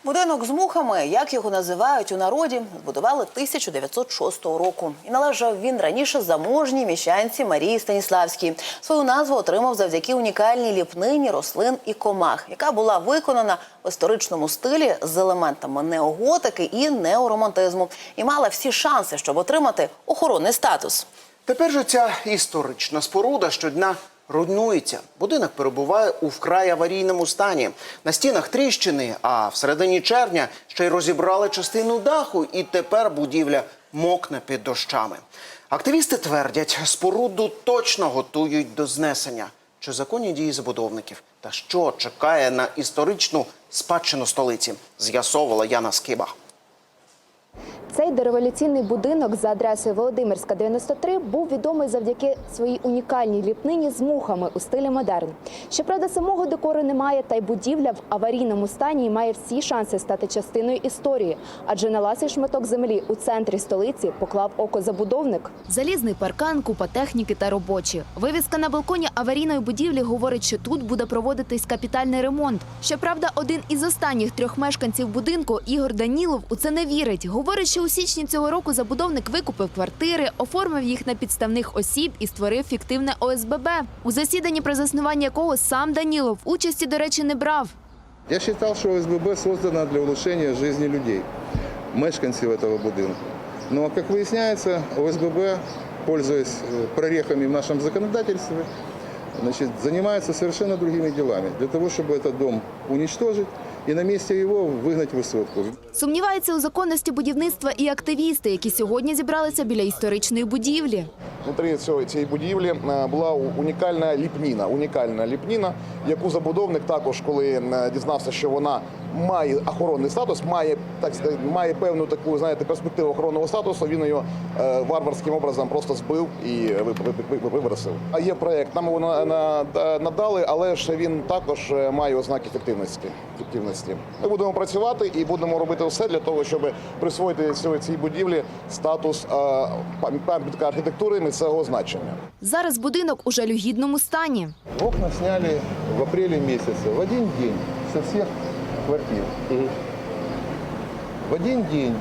Будинок з мухами, як його називають у народі, збудували 1906 року. І належав він раніше заможній міщанці Марії Станіславській. Свою назву отримав завдяки унікальній ліпнині рослин і комах, яка була виконана в історичному стилі з елементами неоготики і неоромантизму. І мала всі шанси, щоб отримати охоронний статус. Тепер же ця історична споруда щодня руйнується. Будинок перебуває у вкрай аварійному стані. На стінах тріщини, а в середині червня ще й розібрали частину даху, і тепер будівля мокне під дощами. Активісти твердять, споруду точно готують до знесення. Чи законні дії забудовників? Та що чекає на історичну спадщину столиці? З'ясовувала Яна Скиба. Цей дореволюційний будинок за адресою Володимирська, 93 був відомий завдяки своїй унікальній ліпнині з мухами у стилі модерн. Щоправда, самого декору немає, та й будівля в аварійному стані і має всі шанси стати частиною історії. Адже на ласий шматок землі у центрі столиці поклав око забудовник. Залізний паркан, купа техніки та робочі. Вивіска на балконі аварійної будівлі говорить, що тут буде проводитись капітальний ремонт. Щоправда, один із останніх 3 мешканців будинку, Ігор Данілов, у це не вірить. Говорить, що у січні цього року забудовник викупив квартири, оформив їх на підставних осіб і створив фіктивне ОСББ, у засіданні про заснування якого сам Данілов участі, до речі, не брав. Я вважав, що ОСББ створено для улучшення життя людей, мешканців цього будинку. Но, як виясняється, ОСББ, пользуясь прорехами в нашем законодательстве, занимается совершенно другими делами. Для того, чтобы этот дом уничтожить и на месте его выгнать высотку. Сумніваються у законності будівництва і активісти, які сьогодні зібралися біля історичної будівлі. Внутрі цієї будівлі була унікальна ліпніна, яку забудовник також, коли дізнався, що вона має охоронний статус, має певну таку, знаєте, перспективу охоронного статусу, він її варварським образом просто збив і вибросив. А є проєкт, нам його надали, але ж він також має ознаки фіктивності. Ми будемо працювати і будемо робити все для того, щоб присвоїти цій будівлі статус пам'ятка архітектури місцевого значення. Зараз будинок у жалюгідному стані. Окна сняли в апреле месяце, в один день, со всех квартир. В один день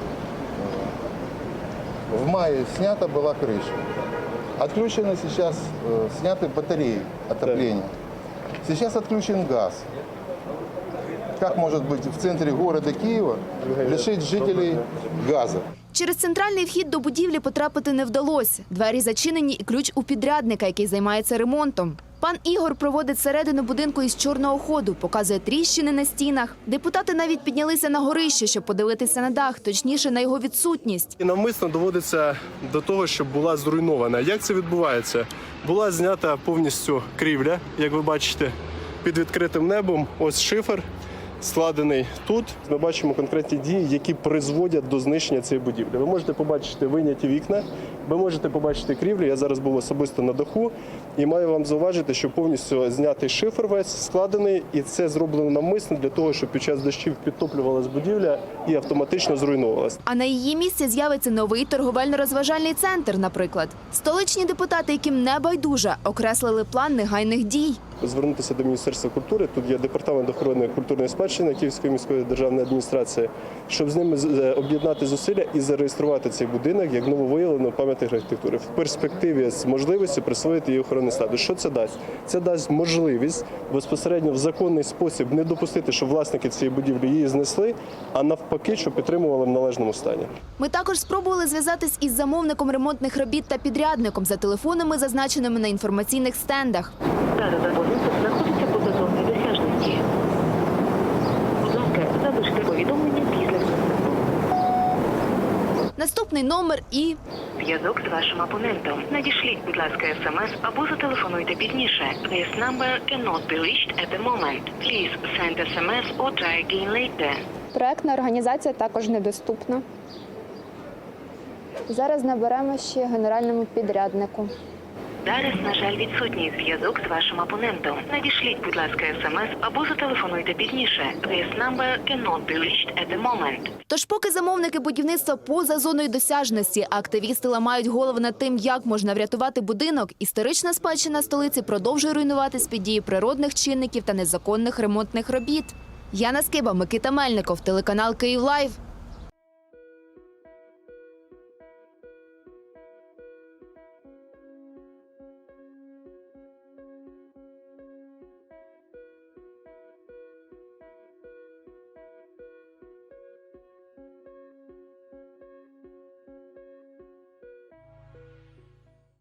в мае снята была крыша. Отключены сейчас, сняты батареи отопления. Сейчас отключен газ. Как может быть в центре города Киева лишить жителей газа? Через центральний вхід до будівлі потрапити не вдалося. Двері зачинені і ключ у підрядника, який займається ремонтом. Пан Ігор проводить середину будинку із чорного ходу, показує тріщини на стінах. Депутати навіть піднялися на горище, щоб подивитися на дах, точніше на його відсутність. І навмисно доводиться до того, щоб була зруйнована. Як це відбувається? Була знята повністю крівля, як ви бачите, під відкритим небом. Ось шифер складений тут. Ми бачимо конкретні дії, які призводять до знищення цієї будівлі. Ви можете побачити вийняті вікна, ви можете побачити крівлю. Я зараз був особисто на даху і маю вам зауважити, що повністю знятий шифер весь складений, і це зроблено навмисно для того, щоб під час дощів підтоплювалась будівля і автоматично зруйновувалась. А на її місці з'явиться новий торговельно-розважальний центр, наприклад. Столичні депутати, яким не байдуже, окреслили план негайних дій. Звернутися до Міністерства культури, тут є департамент охорони культурної спадщини Київської міської державної адміністрації, щоб з ними об'єднати зусилля і зареєструвати цей будинок як нововиявлену пам'ятник архітектури. В перспективі з можливістю присвоїти її охоронний статус. Що це дасть? Це дасть можливість безпосередньо в законний спосіб не допустити, щоб власники цієї будівлі її знесли, а навпаки, щоб підтримували в належному стані. Ми також спробували зв'язатись із замовником ремонтних робіт та підрядником за телефонами, зазначеними на інформаційних стендах. Дата замовництва знаходиться поза зоною досяжності. Будь ласка, залиште повідомлення після зв'язку. Наступний номер і... Зв'язок з вашим опонентом. Надішліть, будь ласка, смс або зателефонуйте пізніше. This number cannot be reached at the moment. Please send SMS or try again later. Проектна організація також недоступна. Зараз наберемо ще генеральному підряднику. Зараз, на жаль, відсутній зв'язок з вашим опонентом. Надішліть, будь ласка, смс або зателефонуйте пізніше. This number cannot be reached at the moment. Тож поки замовники будівництва поза зоною досяжності, а активісти ламають голови над тим, як можна врятувати будинок, історична спадщина столиці продовжує руйнуватись під дією природних чинників та незаконних ремонтних робіт. Яна Скиба, Микита Мельников, телеканал «Київ Лайв».